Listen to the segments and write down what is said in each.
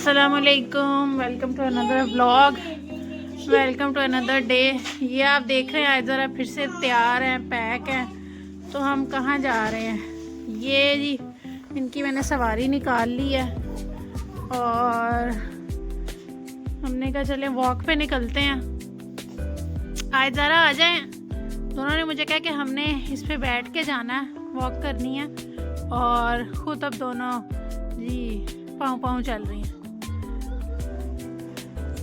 अस्सलामुअलैकुम, welcome to another vlog, welcome to another day. ये आप देख रहे हैं आज ज़रा फिर से तैयार हैं, पैक हैं। तो हम कहाँ जा रहे हैं? ये जी इनकी मैंने सवारी निकाल ली है और हमने कहा चले वॉक पे निकलते हैं। आज ज़रा आ जाएं। दोनों ने मुझे कहा कि हमने इस पे बैठ के जाना है, वॉक करनी है, और ख़ुद अब दोनों जी पाँव चल रही हैं।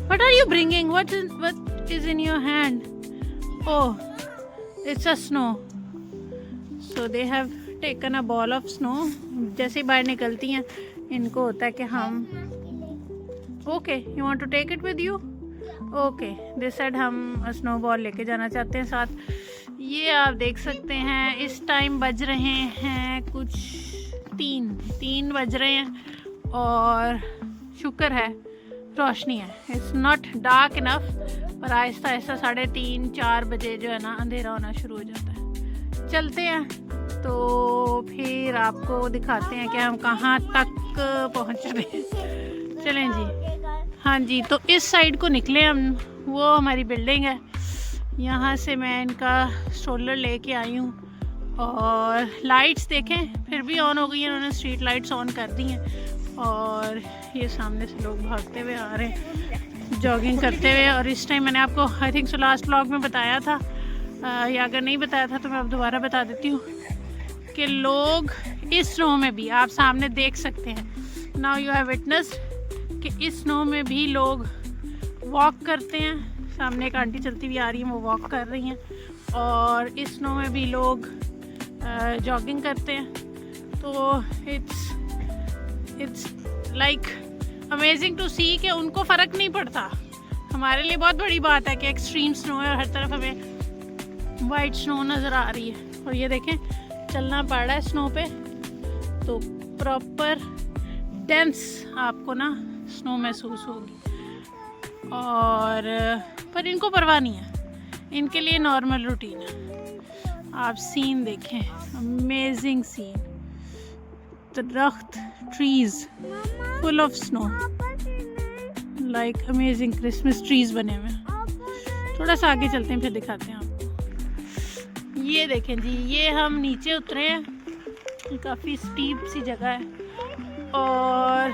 What are you bringing? What is in your hand? Oh, it's a snow. So they have taken a ball of snow. जैसे ही बाहर निकलती हैं इनको होता है कि हम Okay, you want to take it with you? Okay, they said हम स्नो बॉल लेके जाना चाहते हैं साथ। ये आप देख सकते हैं इस टाइम बज रहे हैं कुछ तीन बज रहे हैं और शुक्र है रोशनी है। इट्स नॉट डार्क इनफ, पर आहिस्ता आहिस्ता 3:30-4 बजे जो है ना अंधेरा होना शुरू हो जाता है। चलते हैं तो फिर आपको दिखाते हैं कि हम कहाँ तक पहुँच रहे हैं। चलें जी। हाँ जी, तो इस साइड को निकले हम। वो हमारी बिल्डिंग है, यहाँ से मैं इनका सोलर लेके आई हूँ। और लाइट्स देखें फिर भी ऑन हो गई हैं, उन्होंने स्ट्रीट लाइट्स ऑन कर दी हैं। और ये सामने से लोग भागते हुए आ रहे हैं, जॉगिंग करते हुए। और इस टाइम मैंने आपको आई थिंक लास्ट व्लॉग में बताया था, या अगर नहीं बताया था तो मैं अब दोबारा बता देती हूँ कि लोग इस स्नो में भी, आप सामने देख सकते हैं, नाउ यू हैव विटनेस्ड कि इस स्नो में भी लोग वॉक करते हैं। सामने एक आंटी चलती हुई आ रही हैं, वो वॉक कर रही हैं। और इस स्नो में भी लोग जॉगिंग करते हैं। तो इट्स लाइक अमेजिंग टू सी कि उनको फ़र्क नहीं पड़ता। हमारे लिए बहुत बड़ी बात है कि एक्सट्रीम स्नो है और हर तरफ हमें वाइट स्नो नज़र आ रही है। और ये देखें चलना पड़ रहा है स्नो पे, तो प्रॉपर डेंस आपको ना स्नो महसूस होगी। और पर इनको परवाह नहीं है, इनके लिए नॉर्मल रूटीन है। आप सीन देखें, अमेजिंग सीन, दरख्त, trees full of snow, like amazing Christmas trees बने हुए हैं। थोड़ा सा आगे चलते हैं फिर दिखाते हैं आपको। ये देखें जी, ये हम नीचे उतरे हैं, काफ़ी स्टीप सी जगह है। और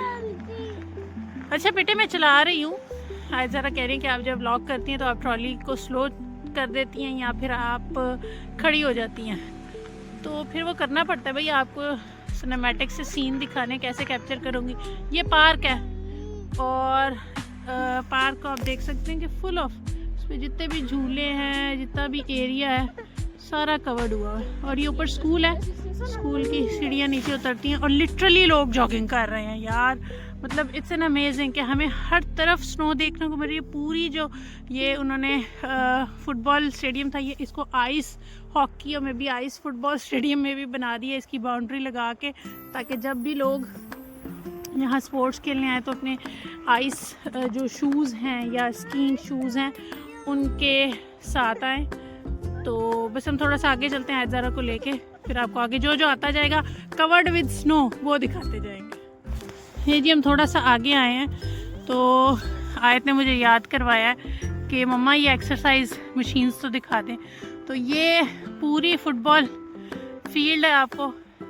अच्छा बेटे मैं चला रही हूँ। आज ज़रा कह रही हैं कि आप जब व्लॉग करती हैं तो आप ट्रॉली को स्लो कर देती हैं या फिर आप खड़ी हो जाती हैं, तो फिर वो करना पड़ता है भाई। आपको सिनेमैटिक से सीन दिखाने कैसे कैप्चर करूँगी। ये पार्क है और पार्क को आप देख सकते हैं कि फुल ऑफ, इसमें जितने भी झूले हैं, जितना भी एरिया है, सारा कवर्ड हुआ है। और ये ऊपर स्कूल है, स्कूल की सीढ़ियाँ नीचे उतरती हैं और लिटरली लोग जॉगिंग कर रहे हैं यार। मतलब इट्स एन अमेजिंग कि हमें हर तरफ स्नो देखने को मिल रही है। पूरी जो ये उन्होंने फुटबॉल स्टेडियम था, ये इसको आइस हॉकी में भी, आइस फुटबॉल स्टेडियम में भी बना दिया इसकी बाउंड्री लगा के, ताकि जब भी लोग यहाँ स्पोर्ट्स खेलने आए तो अपने आइस जो शूज़ हैं या स्कीइंग शूज़ हैं उनके साथ आएँ। तो बस हम थोड़ा सा आगे चलते हैं ज़रा को लेके, फिर आपको आगे जो जो आता जाएगा कवर्ड विद स्नो वो दिखाते जाएंगे। ये जी हम थोड़ा सा आगे आए हैं तो आयत ने मुझे याद करवाया है कि मम्मा ये एक्सरसाइज मशीन्स तो दिखा दें। तो ये पूरी फुटबॉल फील्ड है, आपको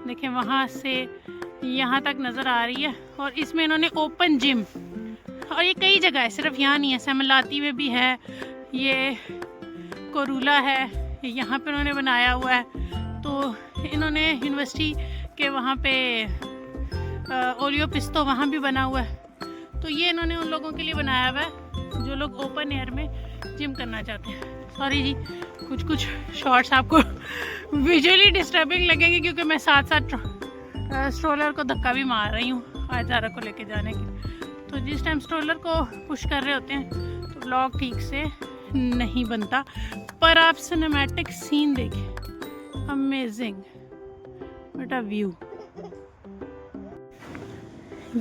देखें वहाँ से यहाँ तक नज़र आ रही है। और इसमें इन्होंने ओपन जिम, और ये कई जगह है, सिर्फ यहाँ नहीं है, सेमलाती में भी है, ये कोरूला है, यहाँ पे उन्होंने बनाया हुआ है। तो इन्होंने यूनिवर्सिटी के वहाँ पे ओलियो पिस्तो वहाँ भी बना हुआ है। तो ये इन्होंने उन लोगों के लिए बनाया हुआ है जो लोग ओपन एयर में जिम करना चाहते हैं। सॉरी जी, कुछ शॉर्ट्स आपको विजुअली डिस्टर्बिंग लगेंगे क्योंकि मैं साथ साथ स्ट्रोलर को धक्का भी मार रही हूँ आज ज़ारा को लेके जाने के। तो जिस टाइम स्ट्रोलर को पुश कर रहे होते हैं तो व्लॉग ठीक से नहीं बनता। पर आप सिनेमैटिक सीन देखें, अमेजिंग, व्हाट अ व्यू।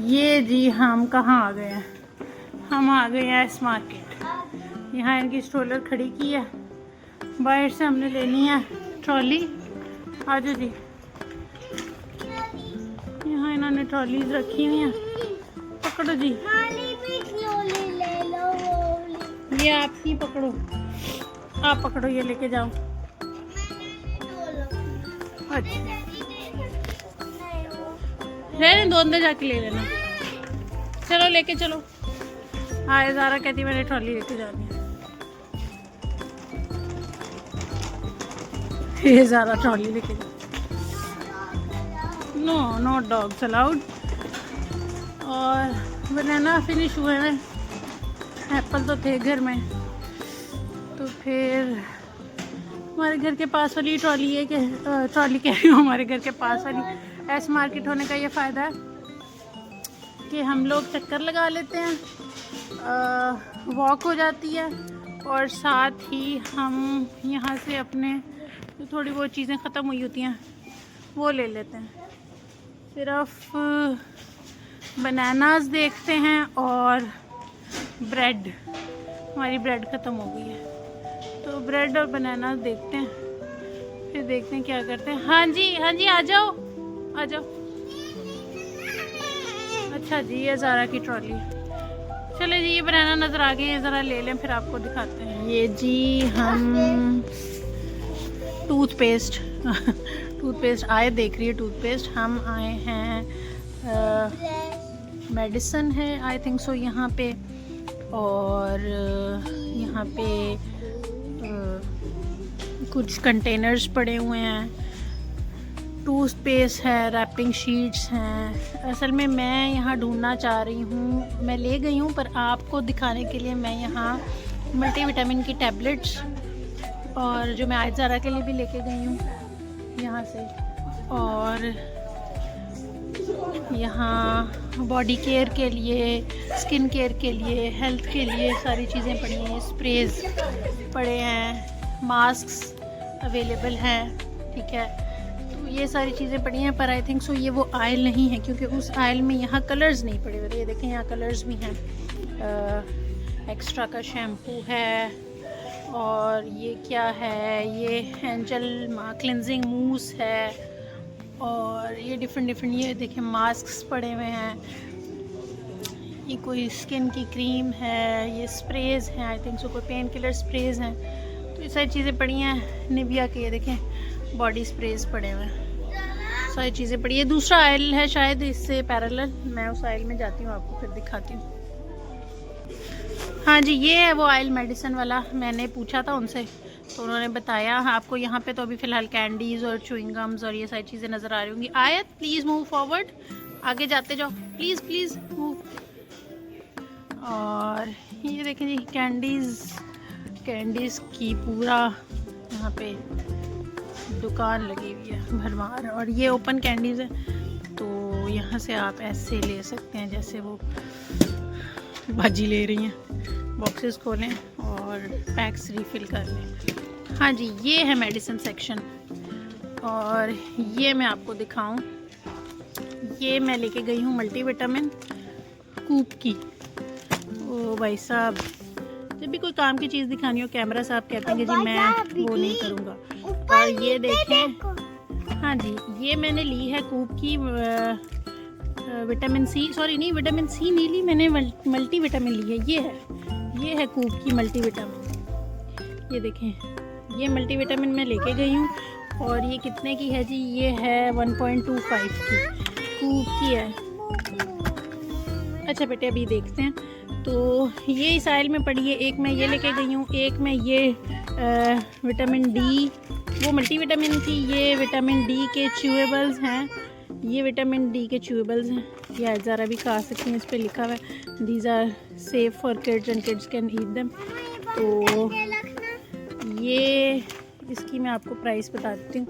ये जी हम कहाँ आ गए हैं? हम आ गए हैं इस मार्केट। यहाँ इनकी स्ट्रोलर खड़ी की है, बाहर से हमने लेनी है ट्रॉली। आ जाओ जी, यहाँ इन्होंने ट्रॉलीज रखी हुई हैं। पकड़ो जी, ये आपकी पकड़ो, आप पकड़ो, ये लेके जाओ। अच्छा रहने दो, अंदर जाके ले लेना। चलो लेके चलो। हाँ ज़ारा कहती मैंने ट्रॉली लेके जानी है। ये ज़ारा ट्रॉली लेके जा। No no dogs allowed. और बनाना फिनिश हुए हैं, एप्पल तो थे घर में, तो फिर हमारे घर के पास वाली ट्रॉली है कि ट्रॉली कह रही हूँ, हमारे घर के पास वाली एस मार्केट होने का ये फ़ायदा है कि हम लोग चक्कर लगा लेते हैं, वॉक हो जाती है, और साथ ही हम यहाँ से अपने जो थोड़ी बहुत चीज़ें ख़त्म हुई होती हैं वो ले लेते हैं। सिर्फ बनानास देखते हैं और ब्रेड, हमारी ब्रेड ख़त्म हो गई है, तो ब्रेड और बनानास देखते हैं, फिर देखते हैं क्या करते हैं। हाँ जी हाँ जी, आ जाओ आ जाओ। अच्छा जी, ये ज़ारा की ट्रॉली। चले जी, ये बनाना नज़र आ गए, ये ज़रा ले लें फिर आपको दिखाते हैं। ये जी हम टूथपेस्ट टूथपेस्ट आए, देख रही है टूथपेस्ट। हम आए हैं मेडिसन है आई थिंक सो यहाँ पे, और यहाँ पे कुछ कंटेनर्स पड़े हुए हैं, टूथपेस्ट है, रैपिंग शीट्स हैं। असल में मैं यहाँ ढूंढना चाह रही हूँ, मैं ले गई हूँ पर आपको दिखाने के लिए मैं यहाँ मल्टीविटामिन की टैबलेट्स, और जो मैं आज ज़ारा के लिए भी लेके गई हूँ यहाँ से, और यहाँ बॉडी केयर के लिए, स्किन केयर के लिए, हेल्थ के लिए सारी चीज़ें पड़ी हैं। स्प्रेज पड़े हैं, मास्क अवेलेबल हैं, ठीक है, तो ये सारी चीज़ें पड़ी हैं। पर आई थिंक सो ये वो आयल नहीं है, क्योंकि उस आयल में यहाँ कलर्स नहीं पड़े हुए। ये देखें यहाँ कलर्स भी हैं, एक्स्ट्रा का शैम्पू है, और ये क्या है, ये एंजल क्लिनजिंग मूस है, और ये डिफरेंट ये देखें मास्क्स पड़े हुए हैं, ये कोई स्किन की क्रीम है, ये स्प्रेज हैं आई थिंक सो, कोई पेन किलर स्प्रेज हैं, तो ये सारी चीज़ें पड़ी हैं। निविया के ये देखें बॉडी स्प्रेज पड़े हुए हैं, सारी चीज़ें पड़ी है। दूसरा आयल है शायद इससे पैरेलल, मैं उस आयल में जाती हूँ, आपको फिर दिखाती हूँ। हाँ जी, ये है वो आयल मेडिसिन वाला, मैंने पूछा था उनसे तो उन्होंने बताया। आपको यहाँ पे तो अभी फ़िलहाल कैंडीज़ और च्युइंगम्स और ये सारी चीज़ें नज़र आ रही होंगी। आयत प्लीज़ मूव फॉरवर्ड, आगे जाते जाओ प्लीज़ प्लीज़ मूव। और ये देखें जी कैंडीज़ की पूरा यहाँ पे दुकान लगी हुई है भरमार, और ये ओपन कैंडीज़ है, तो यहाँ से आप ऐसे ले सकते हैं जैसे वो भाजी ले रही हैं, बॉक्सेस खोलें और पैक्स रिफ़िल कर लें। हाँ जी, ये है मेडिसिन सेक्शन, और ये मैं आपको दिखाऊं, ये मैं लेके गई हूँ मल्टीविटामिन कूप की। ओ भाई साहब, जब भी कोई काम की चीज़ दिखानी हो कैमरा साहब कहते हैं कि जी मैं वो नहीं करूँगा। और ये देखें, हाँ जी, ये मैंने ली है कूप की विटामिन सी, सॉरी नहीं विटामिन सी नहीं ली मैंने, मल्टी विटामिन ली है। ये है कूप की मल्टी विटामिन, ये देखें, ये मल्टी विटामिन मैं लेके गई हूँ, और ये कितने की है जी, ये है 1.25 की कूप की है। अच्छा बेटे अभी देखते हैं, तो ये इस आयल में पड़ी है, एक मैं ये लेके गई हूँ, एक में ये विटामिन डी, वो मल्टी विटामिन थी, ये विटामिन डी के च्यूएबल्स हैं, ये विटामिन डी के च्यूएबल्स हैं, ये ज़रा भी खा सकती हैं, इस पर लिखा हुआ है these are safe for kids and kids can eat them. तो ये इसकी मैं आपको प्राइस बता देती हूँ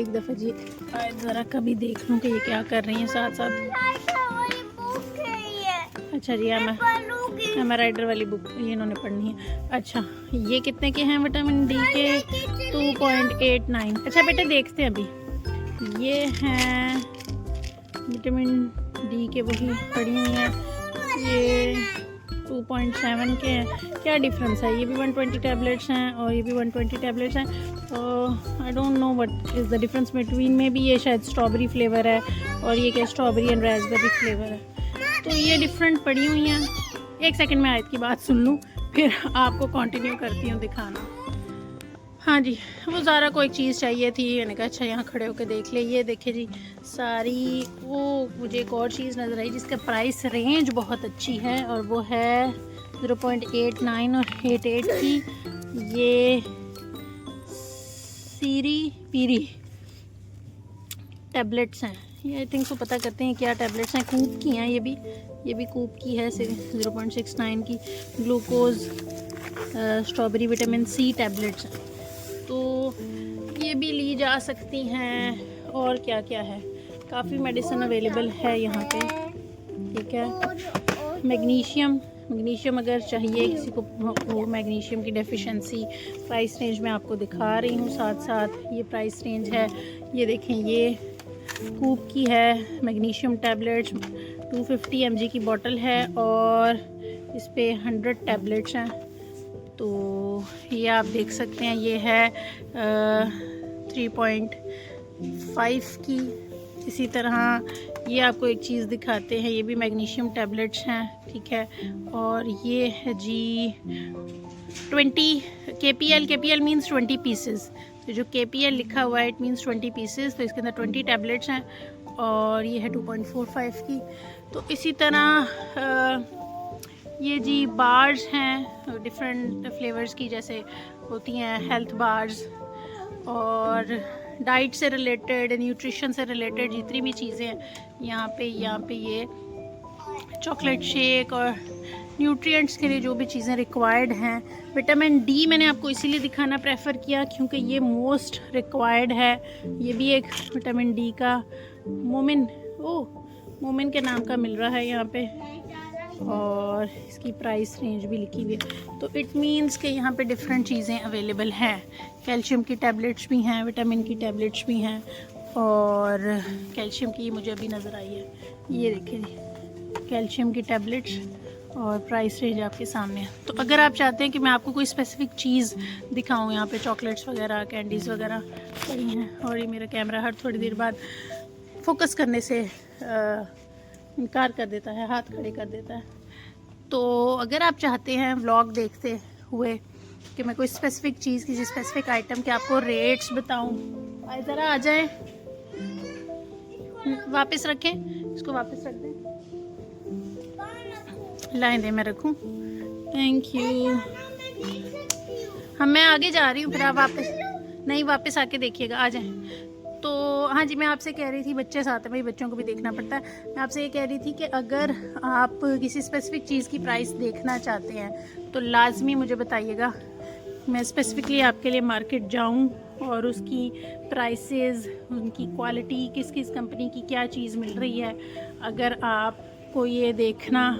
एक दफ़ा जी, ज़रा कभी देख लूँ कि ये क्या कर रही हैं साथ साथ। अच्छा जी, एम राइडर वाली बुक ये इन्होंने पढ़नी है। अच्छा, ये कितने के हैं विटामिन डी के? 2.89। अच्छा बेटा देखते हैं अभी, ये हैं विटामिन डी के वही पड़ी हुई हैं, ये 2.7 के हैं। क्या डिफरेंस है? ये भी 120 टैबलेट्स हैं और ये भी 120 टैबलेट्स हैं। I don't know what is the difference between में भी। ये शायद स्ट्रॉबेरी फ्लेवर है और ये क्या स्ट्रॉबेरी एंड रास्पबेरी फ्लेवर है। तो ये डिफरेंट पड़ी हुई हैं। एक सेकंड में आयत की बात सुन लूँ, फिर आपको कंटिन्यू करती हूँ दिखाना। हाँ जी, वो ज़ारा को एक चीज़ चाहिए थी, मैंने कहा अच्छा यहाँ खड़े होकर देख ले। ये देखे जी सारी, वो मुझे एक और चीज़ नज़र आई जिसका प्राइस रेंज बहुत अच्छी है, और वो है 0.89 और 88 की। ये सीरी पीरी टैबलेट्स हैं। ये आई थिंक को पता करते हैं क्या टैबलेट्स हैं। कूप की हैं ये भी कूप की है 0.69 की। Glucose strawberry vitamin C tablets हैं, तो ये भी ली जा सकती हैं। और क्या क्या है, काफ़ी मेडिसिन अवेलेबल है यहाँ पे, ठीक है। मैग्नीशियम अगर चाहिए किसी को, वो मैग्नीशियम की डेफिशिएंसी, प्राइस रेंज मैं आपको दिखा रही हूँ साथ साथ। ये प्राइस रेंज है, ये देखें, ये कूप की है मैग्नीशियम टैबलेट्स। 250 mg की बोतल है और इस पे 100 टैबलेट्स हैं। तो ये आप देख सकते हैं, ये है 3.5 की। इसी तरह ये आपको एक चीज़ दिखाते हैं, ये भी मैग्नीशियम टैबलेट्स हैं, ठीक है। और ये है जी 20 KPL मीन्स 20 पीसेस। तो जो KPL लिखा हुआ है इट मीन्स 20 पीसेस, तो इसके अंदर 20 टैबलेट्स हैं। और ये है 2.45 की। तो इसी तरह ये जी बार्स हैं डिफरेंट फ्लेवर्स की, जैसे होती हैं हेल्थ बार्स, और डाइट से रिलेटेड, न्यूट्रिशन से रिलेटेड जितनी भी चीज़ें हैं यहाँ पे ये चॉकलेट शेक, और न्यूट्रिएंट्स के लिए जो भी चीज़ें रिक्वायर्ड हैं। विटामिन डी मैंने आपको इसीलिए दिखाना प्रेफर किया क्योंकि ये मोस्ट रिक्वायर्ड है। ये भी एक विटामिन डी का मोमिन के नाम का मिल रहा है यहाँ पे, और इसकी प्राइस रेंज भी लिखी हुई है। तो इट मीन्स कि यहाँ पे डिफरेंट चीज़ें अवेलेबल हैं। कैल्शियम की टैबलेट्स भी हैं, विटामिन की टैबलेट्स भी हैं, और कैल्शियम की मुझे अभी नज़र आई है, ये देखिए कैल्शियम की टैबलेट्स, और प्राइस रेंज आपके सामने है। तो अगर आप चाहते हैं कि मैं आपको कोई स्पेसिफिक चीज़ दिखाऊं, यहाँ पे चॉकलेट्स वगैरह, कैंडीज़ वगैरह पड़ी हैं, और ये मेरा कैमरा हर थोड़ी देर बाद फोकस करने से इनकार कर देता है, हाथ खड़े कर देता है। तो अगर आप चाहते हैं व्लॉग देखते हुए कि मैं कोई स्पेसिफिक चीज़, किसी स्पेसिफिक आइटम के आपको रेट्स बताऊं, आए ज़रा आ जाएं, वापस रखें, इसको वापस रख दें, लाइन दे मैं रखूं, थैंक यू। हाँ मैं आगे जा रही हूँ, फिर आप वापस आके देखिएगा, आ जाएं। तो हाँ जी, मैं आपसे कह रही थी, बच्चे साथ हैं भाई, बच्चों को भी देखना पड़ता है। मैं आपसे ये कह रही थी कि अगर आप किसी स्पेसिफिक चीज़ की प्राइस देखना चाहते हैं तो लाजमी मुझे बताइएगा, मैं स्पेसिफिकली आपके लिए मार्केट जाऊं और उसकी प्राइसेस, उनकी क्वालिटी, किस किस कंपनी की क्या चीज़ मिल रही है। अगर आपको ये देखना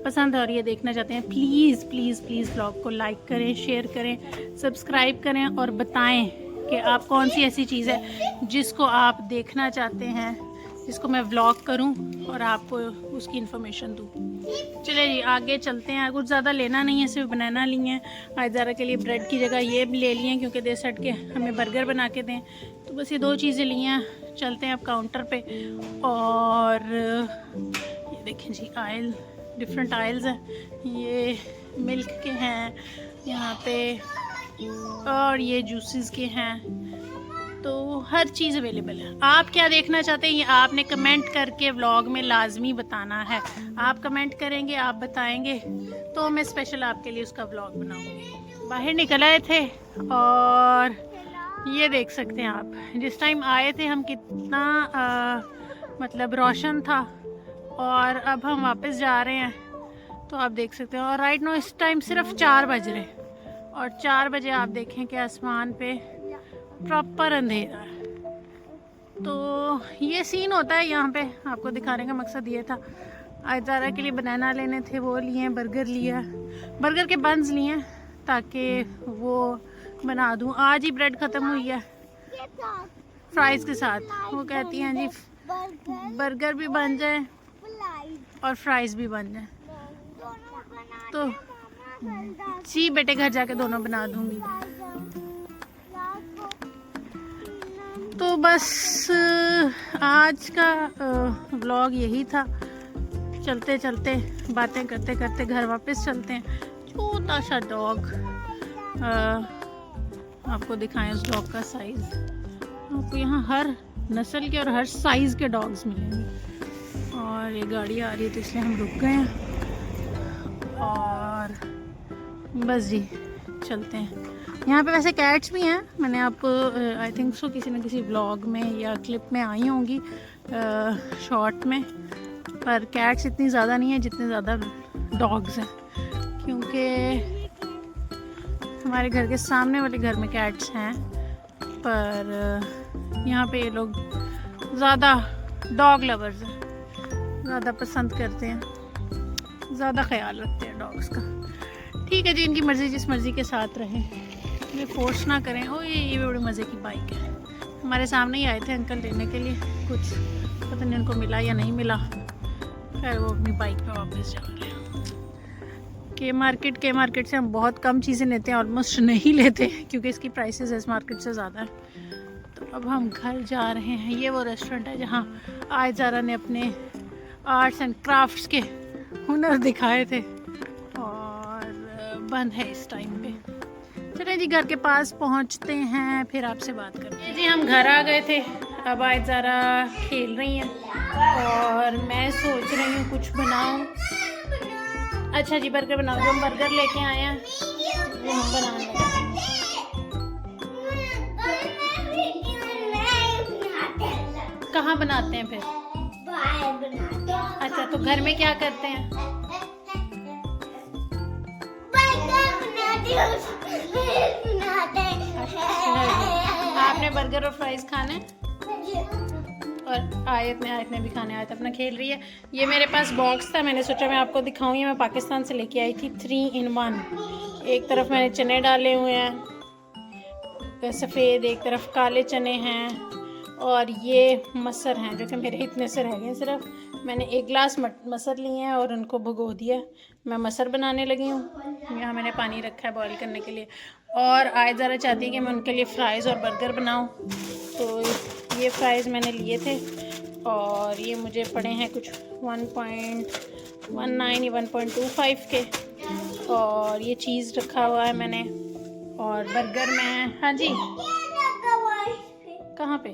पसंद है और ये देखना चाहते हैं, प्लीज़ प्लीज़ प्लीज़ ब्लॉग को लाइक करें, शेयर करें, सब्सक्राइब करें, और बताएं कि आप कौन सी ऐसी चीज़ है जिसको आप देखना चाहते हैं, जिसको मैं व्लॉग करूं और आपको उसकी इन्फॉर्मेशन दूं। चलिए जी आगे चलते हैं। कुछ ज़्यादा लेना नहीं है, सिर्फ बनाना ली हैं। आयदारा के लिए ब्रेड की जगह ये ले लिए हैं क्योंकि दे सट के हमें बर्गर बना के दें, तो बस ये 2 चीज़ें ली हैं। चलते हैं अब काउंटर पे, और ये देखें जी आयल, डिफरेंट आयल्स हैं, ये मिल्क के हैं यहाँ पे, और ये जूसेस के हैं। तो हर चीज़ अवेलेबल है। आप क्या देखना चाहते हैं ये आपने कमेंट करके व्लॉग में लाजमी बताना है। आप कमेंट करेंगे, आप बताएंगे, तो मैं स्पेशल आपके लिए उसका व्लॉग बनाऊंगी। बाहर निकल आए थे, और ये देख सकते हैं आप, जिस टाइम आए थे हम कितना मतलब रोशन था, और अब हम वापस जा रहे हैं, तो आप देख सकते हैं। और राइट नो इस टाइम सिर्फ 4 बज रहे, और 4 बजे आप देखें कि आसमान पे प्रॉपर अंधेरा है। तो ये सीन होता है यहाँ पे, आपको दिखाने का मकसद ये था। आयदारा के लिए बनाना लेने थे, वो लिए, बर्गर लिया, बर्गर के बंस लिए ताकि वो बना दूँ। आज ही ब्रेड ख़त्म हुई है फ्राइज़ के साथ। वो कहती हैं जी बर्गर भी बन जाए और फ्राइज़ भी बन जाए, तो जी बेटे घर जाके दोनों बना दूँगी। तो बस आज का व्लॉग यही था। चलते चलते बातें करते करते घर वापस चलते हैं। छोटा सा डॉग, आपको दिखाएं उस डॉग का साइज़। आपको यहाँ हर नस्ल के और हर साइज़ के डॉग्स मिलेंगे। और ये गाड़ी आ रही है तो इसलिए हम रुक गए हैं और बस जी चलते हैं। यहाँ पे वैसे कैट्स भी हैं, मैंने आपको आई थिंक सो किसी न किसी व्लॉग में या क्लिप में आई होंगी शॉर्ट में, पर कैट्स इतनी ज़्यादा नहीं है जितने ज़्यादा डॉग्स हैं, क्योंकि हमारे घर के सामने वाले घर में कैट्स हैं, पर यहाँ पे ये लोग ज़्यादा डॉग लवर्स हैं, ज़्यादा पसंद करते हैं, ज़्यादा ख्याल रखते हैं डॉग्स का। ठीक है जी, इनकी मर्ज़ी, जिस मर्ज़ी के साथ रहें, ये फोर्स ना करें। ओ ये बड़ी मज़े की बाइक है। हमारे सामने ही आए थे अंकल लेने के लिए, कुछ पता नहीं उनको मिला या नहीं मिला, खैर वो अपनी बाइक पे वापस जा रहे हैं। के मार्केट से हम बहुत कम चीज़ें लेते हैं, ऑलमोस्ट नहीं लेते क्योंकि इसकी प्राइसेस इस मार्केट से ज़्यादा है। तो अब हम घर जा रहे हैं। ये वो रेस्टोरेंट है जहाँ आज ज़ारा ने अपने आर्ट्स एंड क्राफ्ट्स के हुनर दिखाए थे और बंद है इस टाइम पे। चलिए जी घर के पास पहुँचते हैं, फिर आपसे बात करते हैं। जी हम घर आ गए थे, अब आज ज़ारा खेल रही हैं और मैं सोच रही हूँ कुछ बनाऊँ। अच्छा जी बर्गर बनाओ, जो हम बर्गर लेके आए हैं वो हम बनाने लगे। कहाँ बनाते हैं फिर? अच्छा तो घर में क्या करते हैं? आपने बर्गर और फ्राइज खाने और आयत ने भी खाने। आयत अपना खेल रही है। ये मेरे पास बॉक्स था, मैंने सोचा मैं आपको दिखाऊं। ये मैं पाकिस्तान से लेके आई थी 3 in 1। एक तरफ मैंने चने डाले हुए हैं सफ़ेद, एक तरफ काले चने हैं और ये मसर हैं जो कि मेरे इतने से रह गए। सिर्फ मैंने 1 गिलास मसर लिए हैं और उनको भिगो दिया। मैं मसर बनाने लगी हूँ। यहाँ मैंने पानी रखा है बॉईल करने के लिए और आयत ज़रा चाहती है कि मैं उनके लिए फ़्राइज़ और बर्गर बनाऊँ। तो ये फ्राइज़ मैंने लिए थे और ये मुझे पड़े हैं कुछ 1.19 या 1.25 के। और ये चीज़ रखा हुआ है मैंने और बर्गर में। हाँ जी कहाँ पे?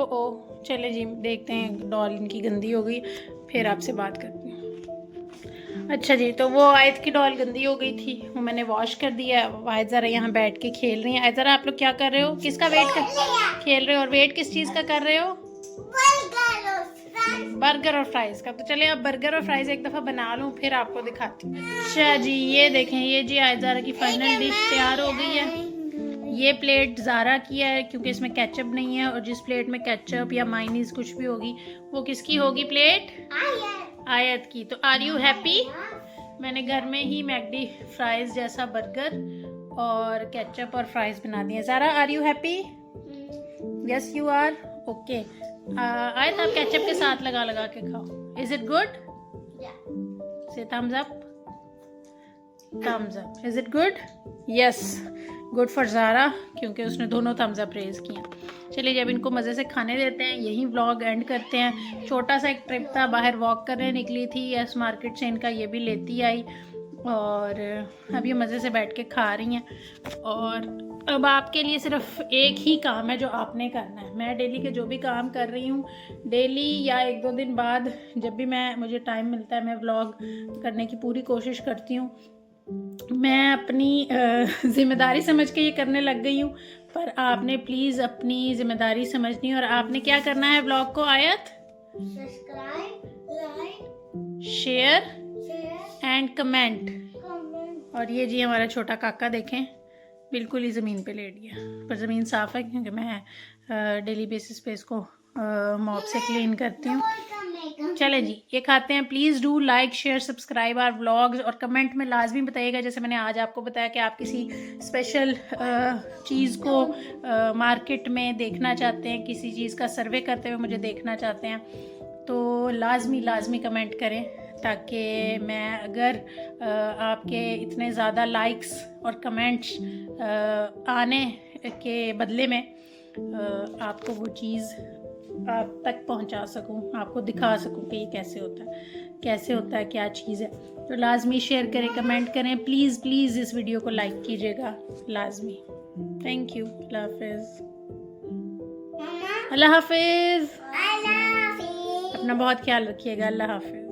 ओ चले जी देखते हैं। डॉल इनकी गंदी हो गई, फिर आपसे बात करती हूँ। अच्छा जी, तो वो आयत की डॉल गंदी हो गई थी, वो मैंने वॉश कर दिया। आयत ज़रा यहाँ बैठ के खेल रही हैं। आयत ज़रा आप लोग क्या कर रहे हो? किसका वेट कर खेल रहे हो? और वेट किस चीज़ का कर रहे हो? बर्गर और फ्राइज़ का। तो चले अब बर्गर और फ्राइज़ एक दफ़ा बना लूँ फिर आपको दिखाती हूँ। अच्छा जी ये देखें, ये जी आयत ज़रा की फाइनल डिश तैयार हो गई है। ये प्लेट ज़ारा की है क्योंकि इसमें केचप नहीं है, और जिस प्लेट में केचप या मायनीज़ कुछ भी होगी वो किसकी होगी? प्लेट आयत की। तो आर यू हैप्पी? मैंने घर में ही मैकडी फ्राइज़ जैसा बर्गर और केचप और फ्राइज़ बना दिए। Zara are you happy? Yes you are. Okay Ayat आप केचप के साथ लगा लगा के खाओ। Is it good? Say thumbs up. Thumbs up. Is it good? Yes good for Zara, क्योंकि उसने दोनों थम्स अप रेज किए। चलिए जब इनको मज़े से खाने देते हैं, यही व्लॉग एंड करते हैं। छोटा सा एक ट्रिप था, बाहर वॉक करने निकली थी, यस मार्केट से इनका ये भी लेती आई और अब ये मज़े से बैठ के खा रही हैं। और अब आपके लिए सिर्फ एक ही काम है जो आपने करना है। मैं डेली के जो भी काम कर रही हूँ, डेली या 1-2 दिन बाद जब भी मुझे टाइम मिलता है, मैं व्लॉग करने की पूरी कोशिश करती हूँ। मैं अपनी ज़िम्मेदारी समझ के ये करने लग गई हूँ, पर आपने प्लीज़ अपनी ज़िम्मेदारी समझनी और आपने क्या करना है व्लॉग को? आयत subscribe, like, share and comment. और ये जी हमारा छोटा काका देखें बिल्कुल ही ज़मीन पे लेट गया, पर ज़मीन साफ़ है क्योंकि मैं डेली बेसिस पे इसको मॉप से क्लीन करती हूँ। चले जी ये खाते हैं। Please do like share subscribe our vlogs और कमेंट में लाजमी बताइएगा, जैसे मैंने आज आपको बताया कि आप किसी स्पेशल चीज़ को मार्केट में देखना चाहते हैं, किसी चीज़ का सर्वे करते हुए मुझे देखना चाहते हैं, तो लाजमी कमेंट करें, ताकि मैं अगर आपके इतने ज़्यादा लाइक्स और कमेंट्स आने के बदले में आपको वो चीज़ आप तक पहुंचा सकूं, आपको दिखा सकूं कि ये कैसे होता है, क्या चीज़ है। तो लाजमी शेयर करें, कमेंट करें, प्लीज़ प्लीज़ इस वीडियो को लाइक कीजिएगा लाजमी। Thank you. अल्लाह हाफिज़। अल्लाह हाफिज़। अपना बहुत ख्याल रखिएगा। अल्लाह हाफिज़।